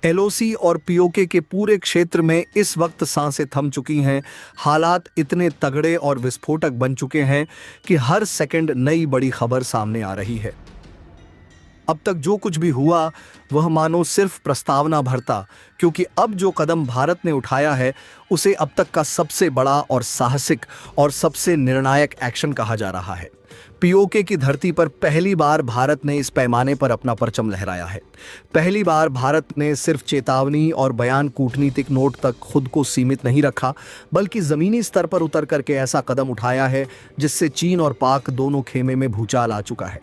LOC और PoK के पूरे क्षेत्र में इस वक्त सांसें थम चुकी हैं। हालात इतने तगड़े और विस्फोटक बन चुके हैं कि हर सेकंड नई बड़ी खबर सामने आ रही है। अब तक जो कुछ भी हुआ वह मानो सिर्फ प्रस्तावना भर था, क्योंकि अब जो कदम भारत ने उठाया है उसे अब तक का सबसे बड़ा और साहसिक और सबसे निर्णायक एक्शन कहा जा रहा है। पीओके की धरती पर पहली बार भारत ने इस पैमाने पर अपना परचम लहराया है। पहली बार भारत ने सिर्फ चेतावनी और बयान कूटनीतिक नोट तक खुद को सीमित नहीं रखा, बल्कि जमीनी स्तर पर उतर करके ऐसा कदम उठाया है जिससे चीन और पाक दोनों खेमे में भूचाल आ चुका है।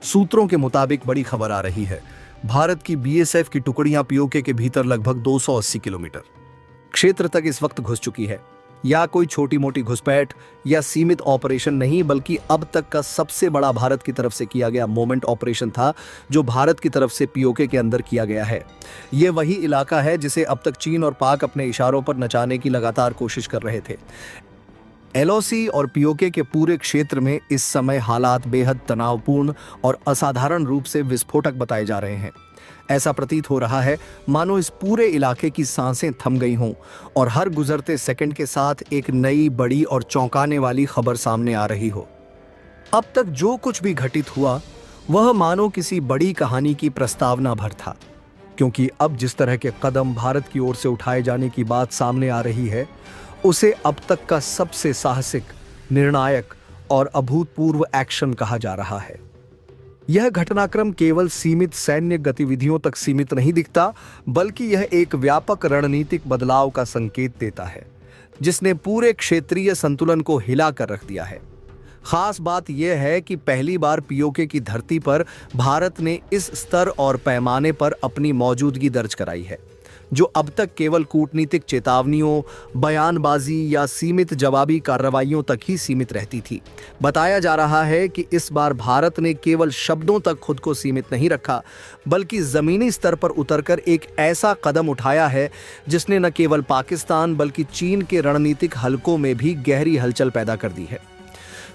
सूत्रों के मुताबिक बड़ी खबर आ रही है, भारत की बीएसएफ की टुकड़ियां पीओके के भीतर लगभग 280 किलोमीटर क्षेत्र तक इस वक्त घुस चुकी है। या कोई छोटी मोटी घुसपैठ या सीमित ऑपरेशन नहीं, बल्कि अब तक का सबसे बड़ा भारत की तरफ से किया गया मोमेंट ऑपरेशन था, जो भारत की तरफ से पीओके के अंदर किया गया है। यह वही इलाका है जिसे अब तक चीन और पाक अपने इशारों पर नचाने की लगातार कोशिश कर रहे थे। एलओसी और पीओके के पूरे क्षेत्र में इस समय हालात बेहद तनावपूर्ण और असाधारण रूप से विस्फोटक बताए जा रहे हैं। ऐसा प्रतीत हो रहा है मानो इस पूरे इलाके की सांसें थम गई हों और हर गुजरते सेकंड के साथ एक नई बड़ी और चौंकाने वाली खबर सामने आ रही हो। अब तक जो कुछ भी घटित हुआ वह मानो किसी बड़ी कहानी की प्रस्तावना भर था, क्योंकि अब जिस तरह के कदम भारत की ओर से उठाए जाने की बात सामने आ रही है उसे अब तक का सबसे साहसिक, निर्णायक और अभूतपूर्व एक्शन कहा जा रहा है। यह घटनाक्रम केवल सीमित सैन्य गतिविधियों तक सीमित नहीं दिखता, बल्कि यह एक व्यापक रणनीतिक बदलाव का संकेत देता है जिसने पूरे क्षेत्रीय संतुलन को हिला कर रख दिया है। खास बात यह है कि पहली बार पीओके की धरती पर भारत ने इस स्तर और पैमाने पर अपनी मौजूदगी दर्ज कराई है, जो अब तक केवल कूटनीतिक चेतावनियों, बयानबाजी या सीमित जवाबी कार्रवाइयों तक ही सीमित रहती थी। बताया जा रहा है कि इस बार भारत ने केवल शब्दों तक खुद को सीमित नहीं रखा, बल्कि जमीनी स्तर पर उतरकर एक ऐसा कदम उठाया है जिसने न केवल पाकिस्तान बल्कि चीन के रणनीतिक हलकों में भी गहरी हलचल पैदा कर दी है।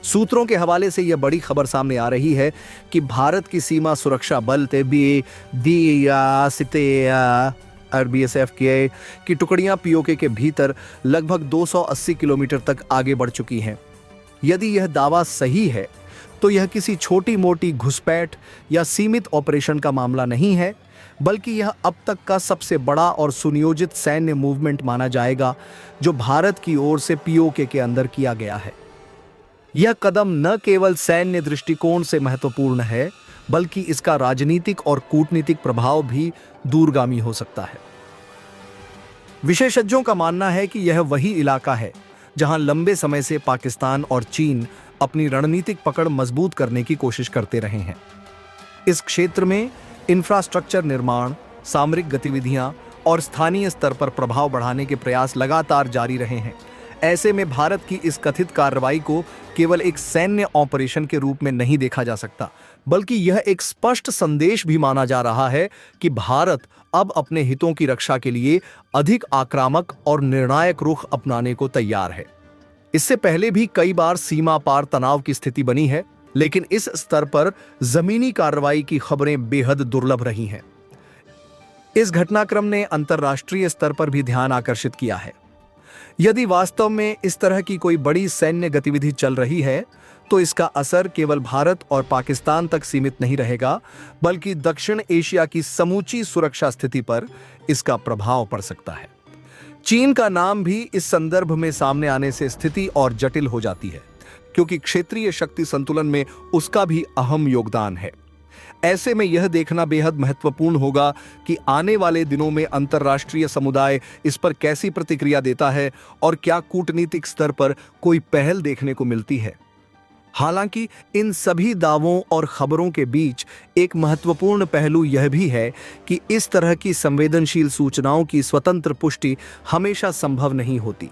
सूत्रों के हवाले से यह बड़ी खबर सामने आ रही है कि भारत की सीमा सुरक्षा बल बीएसएफ की टुकड़ियां पीओके के भीतर लगभग 280 किलोमीटर तक आगे बढ़ चुकी हैं। यदि यह दावा सही है तो यह किसी छोटी मोटी घुसपैठ या सीमित ऑपरेशन का मामला नहीं है, बल्कि यह अब तक का सबसे बड़ा और सुनियोजित सैन्य मूवमेंट माना जाएगा जो भारत की ओर से पीओके के अंदर किया गया है। यह कदम न केवल सैन्य दृष्टिकोण से महत्वपूर्ण है, बल्कि इसका राजनीतिक और कूटनीतिक प्रभाव भी दूरगामी हो सकता है। विशेषज्ञों का मानना है कि यह वही इलाका है जहां लंबे समय से पाकिस्तान और चीन अपनी रणनीतिक पकड़ मजबूत करने की कोशिश करते रहे हैं। इस क्षेत्र में इंफ्रास्ट्रक्चर निर्माण, सामरिक गतिविधियां और स्थानीय स्तर पर प्रभाव बढ़ाने के प्रयास लगातार जारी रहे हैं। ऐसे में भारत की इस कथित कार्रवाई को केवल एक सैन्य ऑपरेशन के रूप में नहीं देखा जा सकता, बल्कि यह एक स्पष्ट संदेश भी माना जा रहा है कि भारत अब अपने हितों की रक्षा के लिए अधिक आक्रामक और निर्णायक रुख अपनाने को तैयार है। इससे पहले भी कई बार सीमा पार तनाव की स्थिति बनी है, लेकिन इस स्तर पर जमीनी कार्रवाई की खबरें बेहद दुर्लभ रही हैं। इस घटनाक्रम ने अंतर्राष्ट्रीय स्तर पर भी ध्यान आकर्षित किया है। यदि वास्तव में इस तरह की कोई बड़ी सैन्य गतिविधि चल रही है तो इसका असर केवल भारत और पाकिस्तान तक सीमित नहीं रहेगा, बल्कि दक्षिण एशिया की समूची सुरक्षा स्थिति पर इसका प्रभाव पड़ सकता है। चीन का नाम भी इस संदर्भ में सामने आने से स्थिति और जटिल हो जाती है, क्योंकि क्षेत्रीय शक्ति संतुलन में उसका भी अहम योगदान है। ऐसे में यह देखना बेहद महत्वपूर्ण होगा कि आने वाले दिनों में अंतर्राष्ट्रीय समुदाय इस पर कैसी प्रतिक्रिया देता है और क्या कूटनीतिक स्तर पर कोई पहल देखने को मिलती है। हालांकि इन सभी दावों और खबरों के बीच एक महत्वपूर्ण पहलू यह भी है कि इस तरह की संवेदनशील सूचनाओं की स्वतंत्र पुष्टि हमेशा संभव नहीं होती।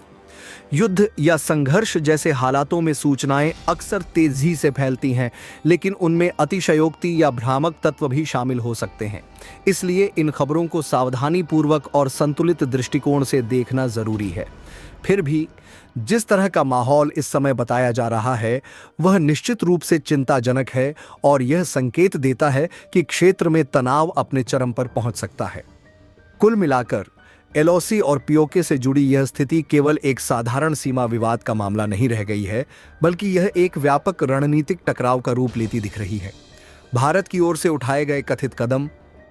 युद्ध या संघर्ष जैसे हालातों में सूचनाएं अक्सर तेजी से फैलती हैं, लेकिन उनमें अतिशयोक्ति या भ्रामक तत्व भी शामिल हो सकते हैं। इसलिए इन खबरों को सावधानी पूर्वक और संतुलित दृष्टिकोण से देखना जरूरी है। फिर भी जिस तरह का माहौल इस समय बताया जा रहा है वह निश्चित रूप से चिंताजनक है और यह संकेत देता है कि क्षेत्र में तनाव अपने चरम पर पहुंच सकता है। कुल मिलाकर एलओसी और पीओके से जुड़ी यह स्थिति केवल एक साधारण सीमा विवाद का मामला नहीं रह गई है, बल्कि यह एक व्यापक रणनीतिक टकराव का रूप लेती दिख रही है। भारत की ओर से उठाए गए कथित कदम,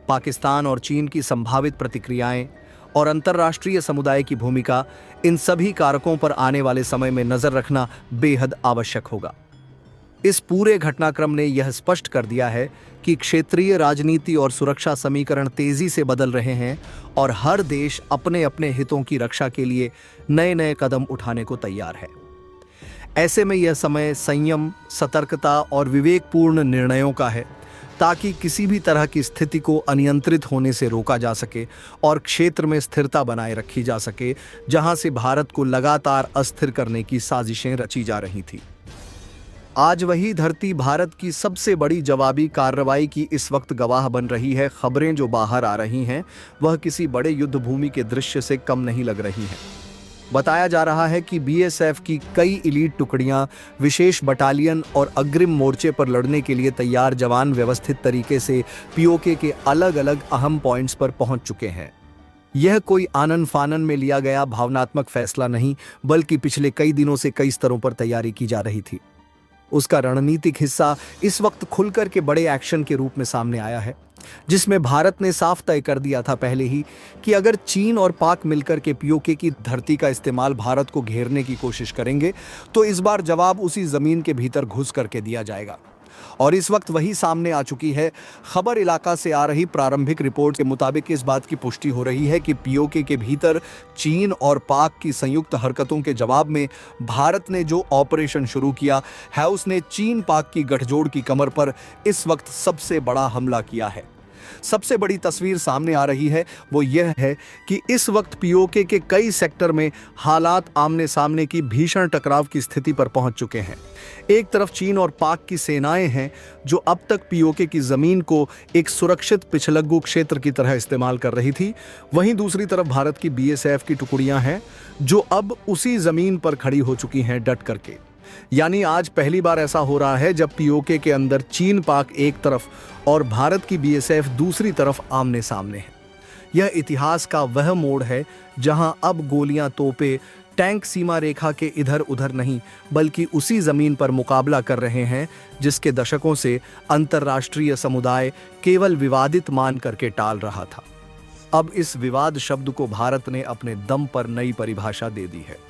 पाकिस्तान और चीन की संभावित प्रतिक्रियाएं और अंतर्राष्ट्रीय समुदाय की भूमिका, इन सभी कारकों पर आने वाले समय में नजर रखना बेहद आवश्यक होगा। इस पूरे घटनाक्रम ने यह स्पष्ट कर दिया है कि क्षेत्रीय राजनीति और सुरक्षा समीकरण तेजी से बदल रहे हैं और हर देश अपने अपने हितों की रक्षा के लिए नए नए कदम उठाने को तैयार है। ऐसे में यह समय संयम, सतर्कता और विवेकपूर्ण निर्णयों का है, ताकि किसी भी तरह की स्थिति को अनियंत्रित होने से रोका जा सके और क्षेत्र में स्थिरता बनाए रखी जा सके, जहां से भारत को लगातार अस्थिर करने की साजिशें रची जा रही थी। आज वही धरती भारत की सबसे बड़ी जवाबी कार्रवाई की इस वक्त गवाह बन रही है। खबरें जो बाहर आ रही हैं वह किसी बड़े युद्ध भूमि के दृश्य से कम नहीं लग रही हैं। बताया जा रहा है कि बीएसएफ की कई इलीट टुकड़ियां, विशेष बटालियन और अग्रिम मोर्चे पर लड़ने के लिए तैयार जवान व्यवस्थित तरीके से पीओके के अलग अलग अहम पॉइंट्स पर पहुंच चुके हैं। यह कोई आनन फानन में लिया गया भावनात्मक फैसला नहीं, बल्कि पिछले कई दिनों से कई स्तरों पर तैयारी की जा रही थी। उसका रणनीतिक हिस्सा इस वक्त खुलकर के बड़े एक्शन के रूप में सामने आया है, जिसमें भारत ने साफ तय कर दिया था पहले ही कि अगर चीन और पाक मिलकर के पीओके की धरती का इस्तेमाल भारत को घेरने की कोशिश करेंगे तो इस बार जवाब उसी जमीन के भीतर घुस करके दिया जाएगा। और इस वक्त वही सामने आ चुकी है। खबर इलाका से आ रही प्रारंभिक रिपोर्ट के मुताबिक इस बात की पुष्टि हो रही है कि पीओके के भीतर चीन और पाक की संयुक्त हरकतों के जवाब में भारत ने जो ऑपरेशन शुरू किया है, उसने चीन पाक की गठजोड़ की कमर पर इस वक्त सबसे बड़ा हमला किया है। सबसे बड़ी तस्वीर सामने आ रही है वो यह है कि इस वक्त पीओके के कई सेक्टर में हालात आमने सामने की भीषण टकराव की स्थिति पर पहुंच चुके हैं। एक तरफ चीन और पाक की सेनाएं हैं जो अब तक पीओके की जमीन को एक सुरक्षित पिछलग्गू क्षेत्र की तरह इस्तेमाल कर रही थी, वहीं दूसरी तरफ भारत की बीएसएफ की टुकड़ियां हैं जो अब उसी जमीन पर खड़ी हो चुकी हैं डट करके। यानी आज पहली बार ऐसा हो रहा है जब पीओके के अंदर चीन पाक एक तरफ और भारत की बीएसएफ दूसरी तरफ आमने सामने है। यह इतिहास का वह मोड़ है जहां अब गोलियां, तोपें, टैंक सीमा रेखा के इधर उधर नहीं, बल्कि उसी जमीन पर मुकाबला कर रहे हैं जिसके दशकों से अंतर्राष्ट्रीय समुदाय केवल विवादित मान करके टाल रहा था। अब इस विवाद शब्द को भारत ने अपने दम पर नई परिभाषा दे दी है।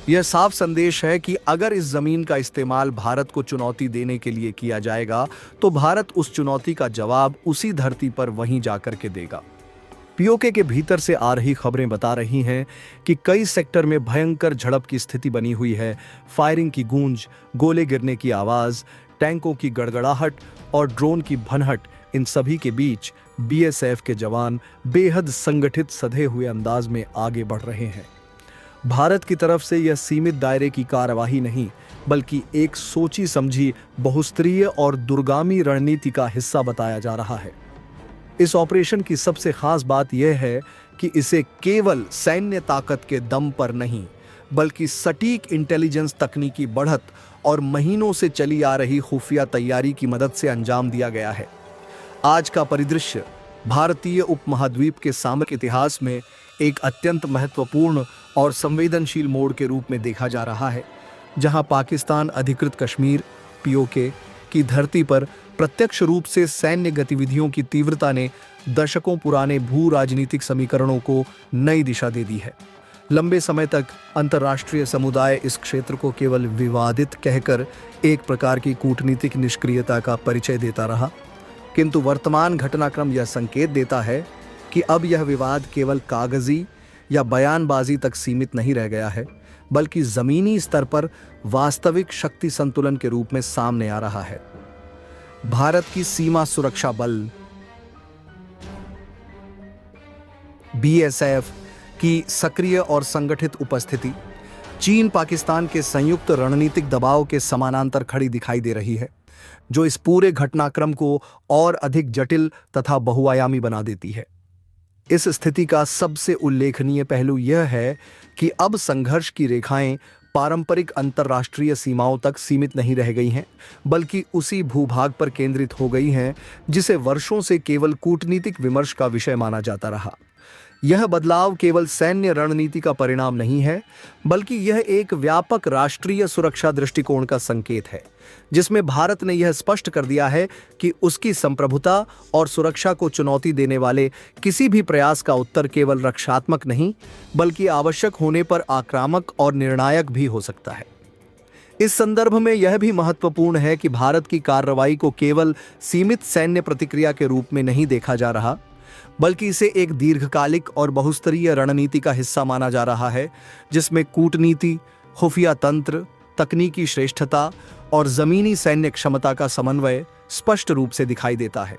यह साफ संदेश है कि अगर इस जमीन का इस्तेमाल भारत को चुनौती देने के लिए किया जाएगा तो भारत उस चुनौती का जवाब उसी धरती पर वहीं जाकर के देगा। पीओके के भीतर से आ रही खबरें बता रही हैं कि कई सेक्टर में भयंकर झड़प की स्थिति बनी हुई है। फायरिंग की गूंज, गोले गिरने की आवाज, टैंकों की गड़गड़ाहट और ड्रोन की भनहट, इन सभी के बीच बीएसएफ के जवान बेहद संगठित सधे हुए अंदाज में आगे बढ़ रहे हैं। भारत की तरफ से यह सीमित दायरे की कार्यवाही नहीं, बल्कि एक सोची समझी बहुस्तरीय और दूरगामी रणनीति का हिस्सा बताया जा रहा है। इस ऑपरेशन की सबसे खास बात यह है कि इसे केवल सैन्य ताकत के दम पर नहीं, बल्कि सटीक इंटेलिजेंस तकनीकी बढ़त और महीनों से चली आ रही खुफिया तैयारी की मदद से अंजाम दिया गया है। आज का परिदृश्य भारतीय उपमहाद्वीप के सामरिक इतिहास में एक अत्यंत महत्वपूर्ण और संवेदनशील मोड़ के रूप में देखा जा रहा है, जहां पाकिस्तान अधिकृत कश्मीर पीओके की धरती पर प्रत्यक्ष रूप से सैन्य गतिविधियों की तीव्रता ने दशकों पुराने भू राजनीतिक समीकरणों को नई दिशा दे दी है। लंबे समय तक अंतर्राष्ट्रीय समुदाय इस क्षेत्र को केवल विवादित कहकर एक प्रकार की कूटनीतिक निष्क्रियता का परिचय देता रहा, किंतु वर्तमान घटनाक्रम यह संकेत देता है कि अब यह विवाद केवल कागजी या बयानबाजी तक सीमित नहीं रह गया है, बल्कि जमीनी स्तर पर वास्तविक शक्ति संतुलन के रूप में सामने आ रहा है। भारत की सीमा सुरक्षा बल बीएसएफ की सक्रिय और संगठित उपस्थिति चीन पाकिस्तान के संयुक्त रणनीतिक दबाव के समानांतर खड़ी दिखाई दे रही है, जो इस पूरे घटनाक्रम को और अधिक जटिल तथा बहुआयामी बना देती है। इस स्थिति का सबसे उल्लेखनीय पहलू यह है कि अब संघर्ष की रेखाएं पारंपरिक अंतर्राष्ट्रीय सीमाओं तक सीमित नहीं रह गई हैं, बल्कि उसी भूभाग पर केंद्रित हो गई हैं जिसे वर्षों से केवल कूटनीतिक विमर्श का विषय माना जाता रहा। यह बदलाव केवल सैन्य रणनीति का परिणाम नहीं है, बल्कि यह एक व्यापक राष्ट्रीय सुरक्षा दृष्टिकोण का संकेत है, जिसमें भारत ने यह स्पष्ट कर दिया है कि उसकी संप्रभुता और सुरक्षा को चुनौती देने वाले किसी भी प्रयास का उत्तर केवल रक्षात्मक नहीं, बल्कि आवश्यक होने पर आक्रामक और निर्णायक भी हो सकता है। इस संदर्भ में यह भी महत्वपूर्ण है कि भारत की कार्रवाई को केवल सीमित सैन्य प्रतिक्रिया के रूप में नहीं देखा जा रहा, बल्कि इसे एक दीर्घकालिक और बहुस्तरीय रणनीति का हिस्सा माना जा रहा है, जिसमें कूटनीति, खुफिया तंत्र, तकनीकी श्रेष्ठता और जमीनी सैन्य क्षमता का समन्वय स्पष्ट रूप से दिखाई देता है।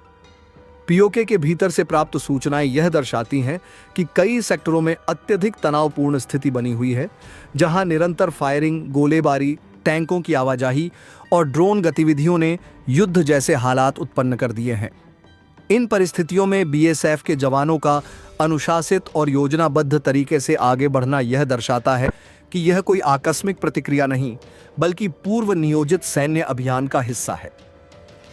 पीओके के भीतर से प्राप्त सूचनाएं यह दर्शाती हैं कि कई सेक्टरों में अत्यधिक तनावपूर्ण स्थिति बनी हुई है, जहां निरंतर फायरिंग, गोलेबारी, टैंकों की आवाजाही और ड्रोन गतिविधियों ने युद्ध जैसे हालात उत्पन्न कर दिए हैं। इन परिस्थितियों में बीएसएफ के जवानों का अनुशासित और योजनाबद्ध तरीके से आगे बढ़ना यह दर्शाता है कि यह कोई आकस्मिक प्रतिक्रिया नहीं, बल्कि पूर्व नियोजित सैन्य अभियान का हिस्सा है।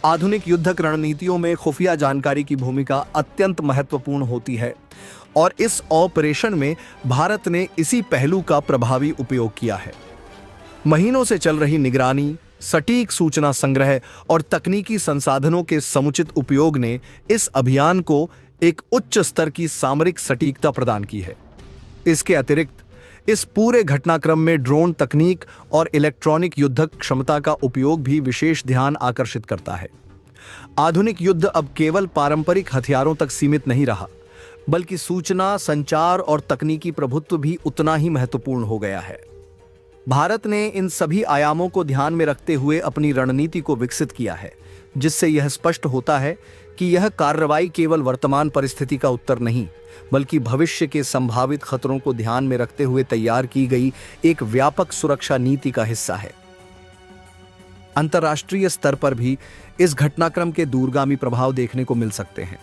आधुनिक युद्धक रणनीतियों में खुफिया जानकारी की भूमिका अत्यंत महत्वपूर्ण होती है, और इस ऑपरेशन में भारत ने इसी पहलू का प्रभावी उपयोग किया है। महीनों से चल रही निगरानी, सटीक सूचना संग्रह और तकनीकी संसाधनों के समुचित उपयोग ने इस अभियान को एक उच्च स्तर की सामरिक सटीकता प्रदान की है। इसके अतिरिक्त इस पूरे घटनाक्रम में ड्रोन तकनीक और इलेक्ट्रॉनिक युद्धक क्षमता का उपयोग भी विशेष ध्यान आकर्षित करता है। आधुनिक युद्ध अब केवल पारंपरिक हथियारों तक सीमित नहीं रहा, बल्कि सूचना, संचार और तकनीकी प्रभुत्व भी उतना ही महत्वपूर्ण हो गया है। भारत ने इन सभी आयामों को ध्यान में रखते हुए अपनी रणनीति को विकसित किया है, जिससे यह स्पष्ट होता है कि यह कार्रवाई केवल वर्तमान परिस्थिति का उत्तर नहीं, बल्कि भविष्य के संभावित खतरों को ध्यान में रखते हुए तैयार की गई एक व्यापक सुरक्षा नीति का हिस्सा है। अंतर्राष्ट्रीय स्तर पर भी इस घटनाक्रम के दूरगामी प्रभाव देखने को मिल सकते हैं।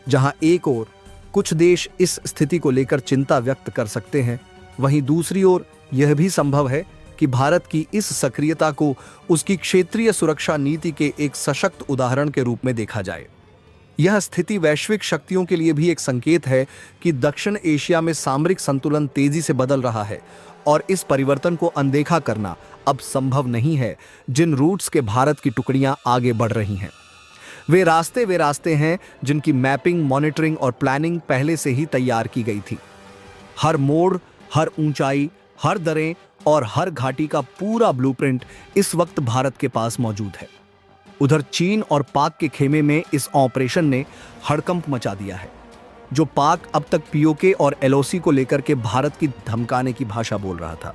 जहां एक ओर कुछ देश इस स्थिति को लेकर चिंता व्यक्त कर सकते हैं, वहीं दूसरी ओर यह भी संभव है कि भारत की इस सक्रियता को उसकी क्षेत्रीय सुरक्षा नीति के एक सशक्त उदाहरण के रूप में देखा जाए। यह स्थिति वैश्विक शक्तियों के लिए भी एक संकेत है कि दक्षिण एशिया में सामरिक संतुलन तेजी से बदल रहा है, और इस परिवर्तन को अनदेखा करना अब संभव नहीं है। जिन रूट्स के भारत की टुकड़ियां आगे बढ़ रही हैं, वे रास्ते हैं जिनकी मैपिंग, मॉनिटरिंग और प्लानिंग पहले से ही तैयार की गई थी। हर मोड़, हर ऊंचाई, हर दरें और हर घाटी का पूरा ब्लूप्रिंट इस वक्त भारत के पास मौजूद है। उधर चीन और पाक के खेमे में इस ऑपरेशन ने हड़कंप मचा दिया है। जो पाक अब तक पीओके और एलओसी को लेकर के भारत की धमकाने की भाषा बोल रहा था,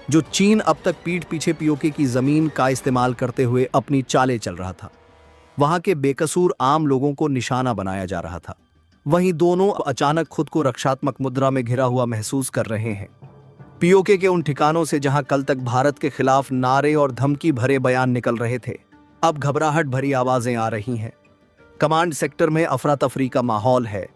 जो चीन अब तक पीठ पीछे पीओके की जमीन का इस्तेमाल करते हुए अपनी चालें चल रहा था, वहां के बेकसूर आम लोगों को निशाना बनाया जा रहा था, वहीं दोनों अचानक खुद को रक्षात्मक मुद्रा में घिरा हुआ महसूस कर रहे हैं। पीओके के उन ठिकानों से जहां कल तक भारत के खिलाफ नारे और धमकी भरे बयान निकल रहे थे, अब घबराहट भरी आवाजें आ रही हैं। कमांड सेक्टर में अफरा तफरी का माहौल है।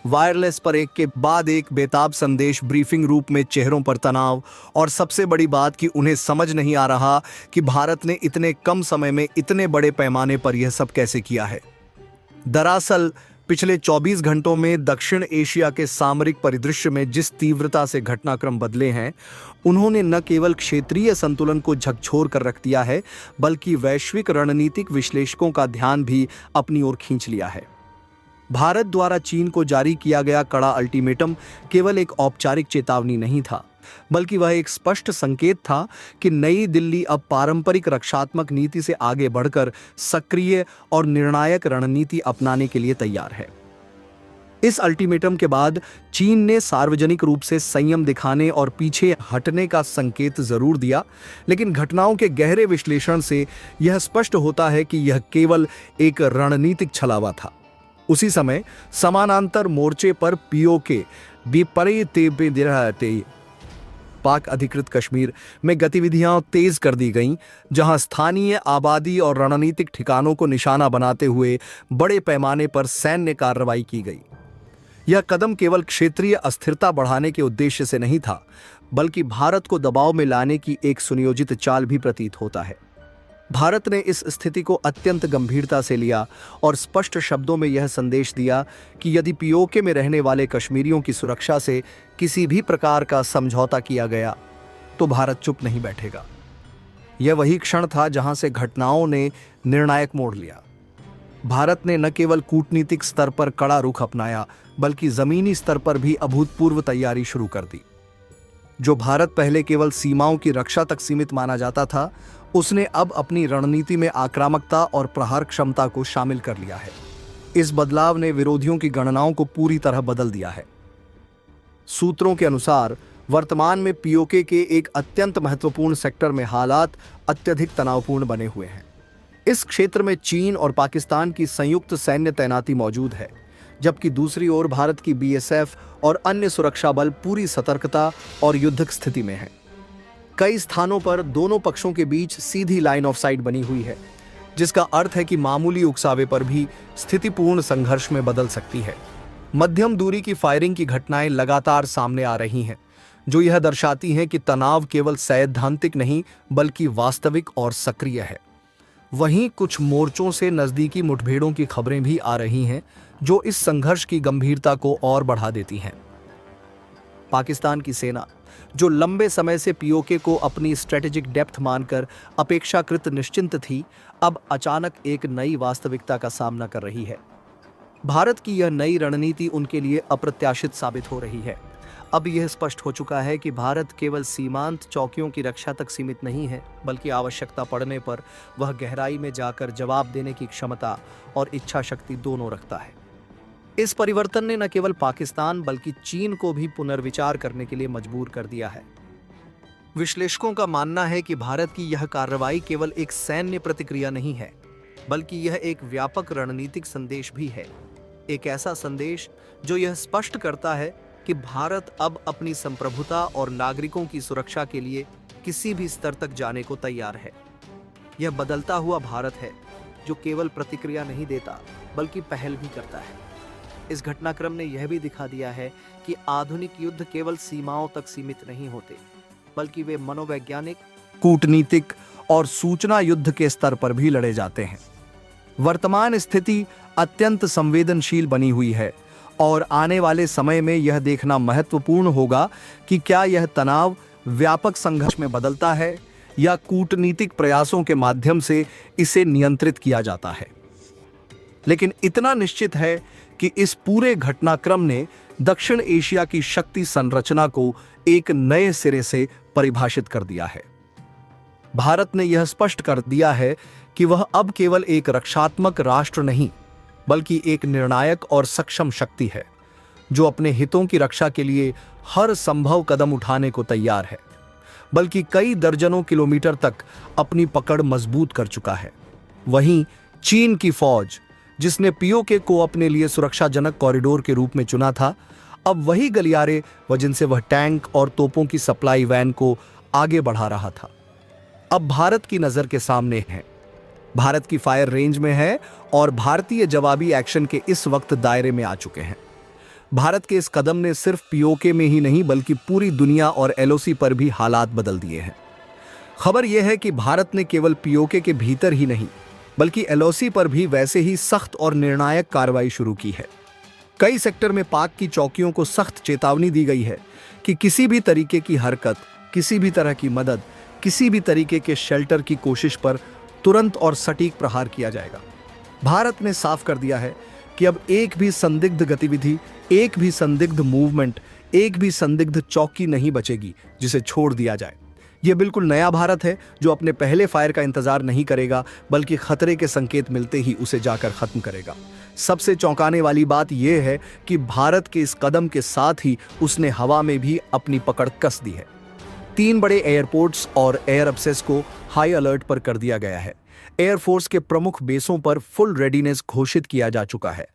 वायरलेस पर एक के बाद एक बेताब संदेश, ब्रीफिंग रूप में चेहरों पर तनाव, और सबसे बड़ी बात कि उन्हें समझ नहीं आ रहा कि भारत ने इतने कम समय में इतने बड़े पैमाने पर यह सब कैसे किया है। दरअसल पिछले 24 घंटों में दक्षिण एशिया के सामरिक परिदृश्य में जिस तीव्रता से घटनाक्रम बदले हैं, उन्होंने न केवल क्षेत्रीय संतुलन को झकझोर कर रख दिया है, बल्कि वैश्विक रणनीतिक विश्लेषकों का ध्यान भी अपनी ओर खींच लिया है। भारत द्वारा चीन को जारी किया गया कड़ा अल्टीमेटम केवल एक औपचारिक चेतावनी नहीं था, बल्कि वह एक स्पष्ट संकेत था कि नई दिल्ली अब पारंपरिक रक्षात्मक नीति से आगे बढ़कर सक्रिय और निर्णायक रणनीति अपनाने के लिए तैयार है। इस अल्टीमेटम के बाद चीन ने सार्वजनिक रूप से संयम दिखाने और पीछे हटने का संकेत जरूर दिया, लेकिन घटनाओं के गहरे विश्लेषण से यह स्पष्ट होता है कि यह केवल एक रणनीतिक छलावा था। उसी समय समानांतर मोर्चे पर पीओके पाक अधिकृत कश्मीर में गतिविधियां तेज कर दी गईं, जहां स्थानीय आबादी और रणनीतिक ठिकानों को निशाना बनाते हुए बड़े पैमाने पर सैन्य कार्रवाई की गई। यह कदम केवल क्षेत्रीय अस्थिरता बढ़ाने के उद्देश्य से नहीं था, बल्कि भारत को दबाव में लाने की एक सुनियोजित चाल भी प्रतीत होता है। भारत ने इस स्थिति को अत्यंत गंभीरता से लिया और स्पष्ट शब्दों में यह संदेश दिया कि यदि पीओके में रहने वाले कश्मीरियों की सुरक्षा से किसी भी प्रकार का समझौता किया गया तो भारत चुप नहीं बैठेगा। यह वही क्षण था जहां से घटनाओं ने निर्णायक मोड़ लिया। भारत ने न केवल कूटनीतिक स्तर पर कड़ा रुख अपनाया बल्कि जमीनी स्तर पर भी अभूतपूर्व तैयारी शुरू कर दी। जो भारत पहले केवल सीमाओं की रक्षा तक सीमित माना जाता था, उसने अब अपनी रणनीति में आक्रामकता और प्रहार क्षमता को शामिल कर लिया है। इस बदलाव ने विरोधियों की गणनाओं को पूरी तरह बदल दिया है। सूत्रों के अनुसार वर्तमान में पीओके के एक अत्यंत महत्वपूर्ण सेक्टर में हालात अत्यधिक तनावपूर्ण बने हुए हैं। इस क्षेत्र में चीन और पाकिस्तान की संयुक्त सैन्य तैनाती मौजूद है, जबकि दूसरी ओर भारत की बीएसएफ और अन्य सुरक्षा बल पूरी सतर्कता और युद्धक स्थिति में हैं। कई स्थानों पर दोनों पक्षों के बीच सीधी लाइन ऑफ साइट बनी हुई है, जिसका अर्थ है कि मामूली उकसावे पर भी स्थितिपूर्ण संघर्ष में बदल सकती है। मध्यम दूरी की फायरिंग की घटनाएं लगातार सामने आ रही हैं, जो यह दर्शाती हैं कि तनाव केवल सैद्धांतिक नहीं बल्कि वास्तविक और सक्रिय है। वहीं कुछ मोर्चों से नजदीकी मुठभेड़ों की खबरें भी आ रही हैं, जो इस संघर्ष की गंभीरता को और बढ़ा देती हैं। पाकिस्तान की सेना, जो लंबे समय से पीओके को अपनी स्ट्रेटेजिक डेप्थ मानकर अपेक्षाकृत निश्चिंत थी, अब अचानक एक नई वास्तविकता का सामना कर रही है। भारत की यह नई रणनीति उनके लिए अप्रत्याशित साबित हो रही है। अब यह स्पष्ट हो चुका है कि भारत केवल सीमांत चौकियों की रक्षा तक सीमित नहीं है, बल्कि आवश्यकता पड़ने पर वह गहराई में जाकर जवाब देने की क्षमता और इच्छा शक्ति दोनों रखता है। इस परिवर्तन ने न केवल पाकिस्तान बल्कि चीन को भी पुनर्विचार करने के लिए मजबूर कर दिया है। विश्लेषकों का मानना है कि भारत की यह कार्रवाई केवल एक सैन्य प्रतिक्रिया नहीं है, बल्कि यह एक व्यापक रणनीतिक संदेश भी है। एक ऐसा संदेश जो यह स्पष्ट करता है कि भारत अब अपनी संप्रभुता और नागरिकों की सुरक्षा के लिए किसी भी स्तर तक जाने को तैयार है। यह बदलता हुआ भारत है जो केवल प्रतिक्रिया नहीं देता बल्कि पहल भी करता है। इस घटनाक्रम ने यह भी दिखा दिया है कि आधुनिक युद्ध केवल सीमाओं तक सीमित नहीं होते, बल्कि वे मनोवैज्ञानिक, कूटनीतिक और सूचना युद्ध के स्तर पर भी लड़े जाते हैं। वर्तमान स्थिति अत्यंत संवेदनशील बनी हुई है और आने वाले समय में यह देखना महत्वपूर्ण होगा कि क्या यह तनाव व्यापक संघर्ष में बदलता है या कूटनीतिक प्रयासों के माध्यम से इसे नियंत्रित किया जाता है। लेकिन इतना निश्चित है कि इस पूरे घटनाक्रम ने दक्षिण एशिया की शक्ति संरचना को एक नए सिरे से परिभाषित कर दिया है। भारत ने यह स्पष्ट कर दिया है कि वह अब केवल एक रक्षात्मक राष्ट्र नहीं, बल्कि एक निर्णायक और सक्षम शक्ति है, जो अपने हितों की रक्षा के लिए हर संभव कदम उठाने को तैयार है, बल्कि कई दर्जनों किलोमीटर तक अपनी पकड़ मजबूत कर चुका है। वहीं चीन की फौज, जिसने पीओके को अपने लिए सुरक्षाजनक कॉरिडोर के रूप में चुना था, अब वही गलियारे व जिनसे वह टैंक और तोपों की सप्लाई वैन को आगे बढ़ा रहा था, अब भारत की नजर के सामने है, भारत की फायर रेंज में है और भारतीय जवाबी एक्शन के इस वक्त दायरे में आ चुके हैं। भारत के इस कदम ने सिर्फ पीओके में ही नहीं बल्कि पूरी दुनिया और एलओसी पर भी हालात बदल दिए हैं। खबर यह है कि भारत ने केवल पीओके के भीतर ही नहीं बल्कि एलओसी पर भी वैसे ही सख्त और निर्णायक कार्रवाई शुरू की है। कई सेक्टर में पाक की चौकियों को सख्त चेतावनी दी गई है कि किसी भी तरीके की हरकत, किसी भी तरह की मदद, किसी भी तरीके के शेल्टर की कोशिश पर तुरंत और सटीक प्रहार किया जाएगा। भारत ने साफ कर दिया है कि अब एक भी संदिग्ध गतिविधि, एक भी संदिग्ध मूवमेंट, एक भी संदिग्ध चौकी नहीं बचेगी जिसे छोड़ दिया जाए। यह बिल्कुल नया भारत है जो अपने पहले फायर का इंतजार नहीं करेगा बल्कि खतरे के संकेत मिलते ही उसे जाकर खत्म करेगा। सबसे चौंकाने वाली बात यह है कि भारत के इस कदम के साथ ही उसने हवा में भी अपनी पकड़ कस दी है। 3 बड़े एयरपोर्ट्स और एयर अब्सेस को हाई अलर्ट पर कर दिया गया है। एयरफोर्स के प्रमुख बेसों पर फुल रेडीनेस घोषित किया जा चुका है।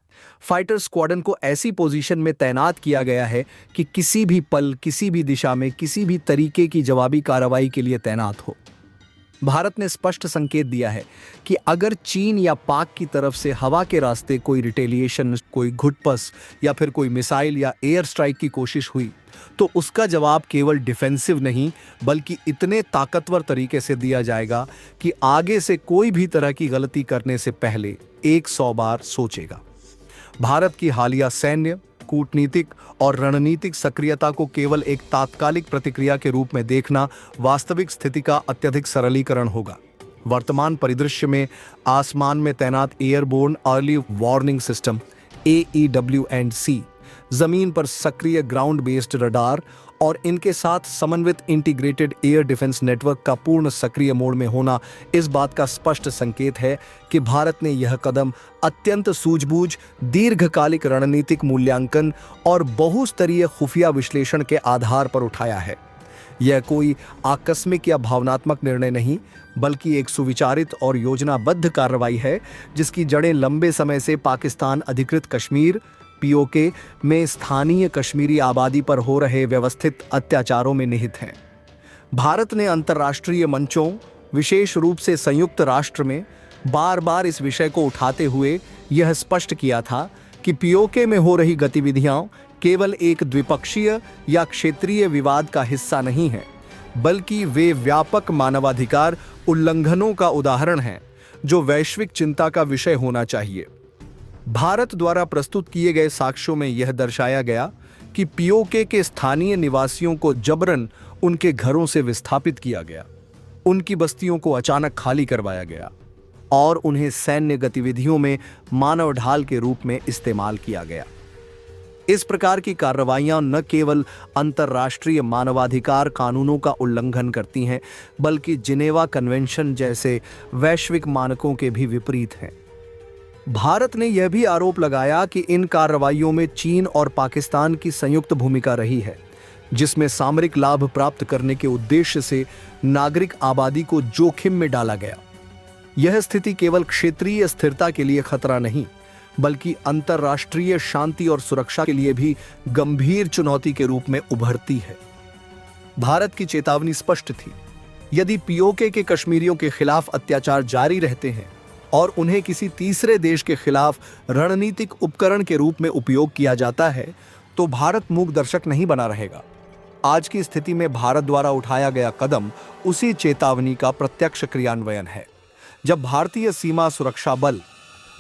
फाइटर स्क्वाड्रन को ऐसी पोजीशन में तैनात किया गया है कि किसी भी पल, किसी भी दिशा में, किसी भी तरीके की जवाबी कार्रवाई के लिए तैनात हो। भारत ने स्पष्ट संकेत दिया है कि अगर चीन या पाक की तरफ से हवा के रास्ते कोई रिटेलिएशन, कोई घुटपस या फिर कोई मिसाइल या एयर स्ट्राइक की कोशिश हुई तो उसका जवाब केवल डिफेंसिव नहीं बल्कि इतने ताकतवर तरीके से दिया जाएगा कि आगे से कोई भी तरह की गलती करने से पहले 100 बार सोचेगा। भारत की हालिया सैन्य, कूटनीतिक और रणनीतिक सक्रियता को केवल एक तात्कालिक प्रतिक्रिया के रूप में देखना वास्तविक स्थिति का अत्यधिक सरलीकरण होगा। वर्तमान परिदृश्य में आसमान में तैनात airborne early warning system AEW&C, जमीन पर सक्रिय ग्राउंड बेस्ड रडार और इनके साथ समन्वित इंटीग्रेटेड एयर डिफेंस नेटवर्क का पूर्ण सक्रिय मोड में होना इस बात का स्पष्ट संकेत है कि भारत ने यह कदम अत्यंत सूझबूझ, दीर्घकालिक रणनीतिक मूल्यांकन और बहुस्तरीय खुफिया विश्लेषण के आधार पर उठाया है। यह कोई आकस्मिक या भावनात्मक निर्णय नहीं बल्कि एक सुविचारित और योजनाबद्ध कार्रवाई है जिसकी जड़ें लंबे समय से पाकिस्तान अधिकृत कश्मीर POK में स्थानीय कश्मीरी आबादी पर हो रहे व्यवस्थित अत्याचारों में निहित हैं। भारत ने अंतर्राष्ट्रीय मंचों, विशेष रूप से संयुक्त राष्ट्र में बार बार इस विषय को उठाते हुए यह स्पष्ट किया था कि POK में हो रही गतिविधियां केवल एक द्विपक्षीय या क्षेत्रीय विवाद का हिस्सा नहीं है बल्कि वे व्यापक मानवाधिकार उल्लंघनों का उदाहरण हैं जो वैश्विक चिंता का विषय होना चाहिए। भारत द्वारा प्रस्तुत किए गए साक्ष्यों में यह दर्शाया गया कि POK के स्थानीय निवासियों को जबरन उनके घरों से विस्थापित किया गया, उनकी बस्तियों को अचानक खाली करवाया गया और उन्हें सैन्य गतिविधियों में मानव ढाल के रूप में इस्तेमाल किया गया। इस प्रकार की कार्रवाइयां न केवल अंतर्राष्ट्रीय मानवाधिकार कानूनों का उल्लंघन करती हैं बल्कि जिनेवा कन्वेंशन जैसे वैश्विक मानकों के भी विपरीत हैं। भारत ने यह भी आरोप लगाया कि इन कार्रवाइयों में चीन और पाकिस्तान की संयुक्त भूमिका रही है जिसमें सामरिक लाभ प्राप्त करने के उद्देश्य से नागरिक आबादी को जोखिम में डाला गया। यह स्थिति केवल क्षेत्रीय स्थिरता के लिए खतरा नहीं बल्कि अंतर्राष्ट्रीय शांति और सुरक्षा के लिए भी गंभीर चुनौती के रूप में उभरती है। भारत की चेतावनी स्पष्ट थी, यदि POK के कश्मीरियों के खिलाफ अत्याचार जारी रहते हैं और उन्हें किसी तीसरे देश के खिलाफ रणनीतिक उपकरण के रूप में उपयोग किया जाता है तो भारत मूक दर्शक नहीं बना रहेगा। आज की स्थिति में भारत द्वारा उठाया गया कदम उसी चेतावनी का प्रत्यक्ष क्रियान्वयन है। जब भारतीय सीमा सुरक्षा बल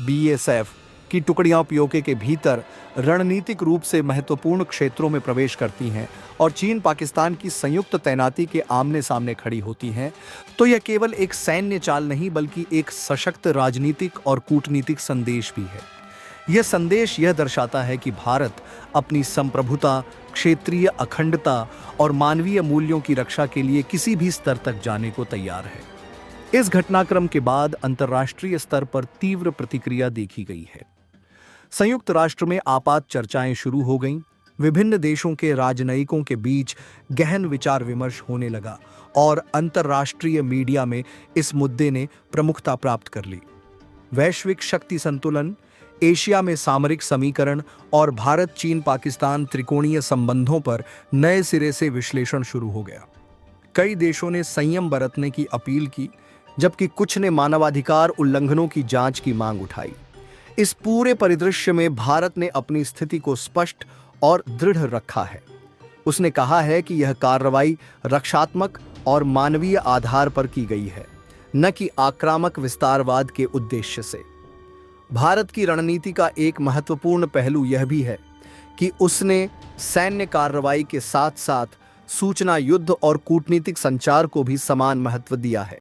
BSF की टुकड़ियां POK के भीतर रणनीतिक रूप से महत्वपूर्ण क्षेत्रों में प्रवेश करती हैं और चीन पाकिस्तान की संयुक्त तैनाती के आमने सामने खड़ी होती हैं तो यह केवल एक सैन्य चाल नहीं बल्कि एक सशक्त राजनीतिक और कूटनीतिक संदेश भी है। यह संदेश यह दर्शाता है कि भारत अपनी संप्रभुता, क्षेत्रीय अखंडता और मानवीय मूल्यों की रक्षा के लिए किसी भी स्तर तक जाने को तैयार है। इस घटनाक्रम के बाद अंतर्राष्ट्रीय स्तर पर तीव्र प्रतिक्रिया देखी गई है। संयुक्त राष्ट्र में आपात चर्चाएं शुरू हो गईं, विभिन्न देशों के राजनयिकों के बीच गहन विचार विमर्श होने लगा और अंतर्राष्ट्रीय मीडिया में इस मुद्दे ने प्रमुखता प्राप्त कर ली। वैश्विक शक्ति संतुलन, एशिया में सामरिक समीकरण और भारत चीन पाकिस्तान त्रिकोणीय संबंधों पर नए सिरे से विश्लेषण शुरू हो गया। कई देशों ने संयम बरतने की अपील की जबकि कुछ ने मानवाधिकार उल्लंघनों की जांच की मांग उठाई। इस पूरे परिदृश्य में भारत ने अपनी स्थिति को स्पष्ट और दृढ़ रखा है। उसने कहा है कि यह कार्रवाई रक्षात्मक और मानवीय आधार पर की गई है, न कि आक्रामक विस्तारवाद के उद्देश्य से। भारत की रणनीति का एक महत्वपूर्ण पहलू यह भी है कि उसने सैन्य कार्रवाई के साथ साथ सूचना युद्ध और कूटनीतिक संचार को भी समान महत्व दिया है।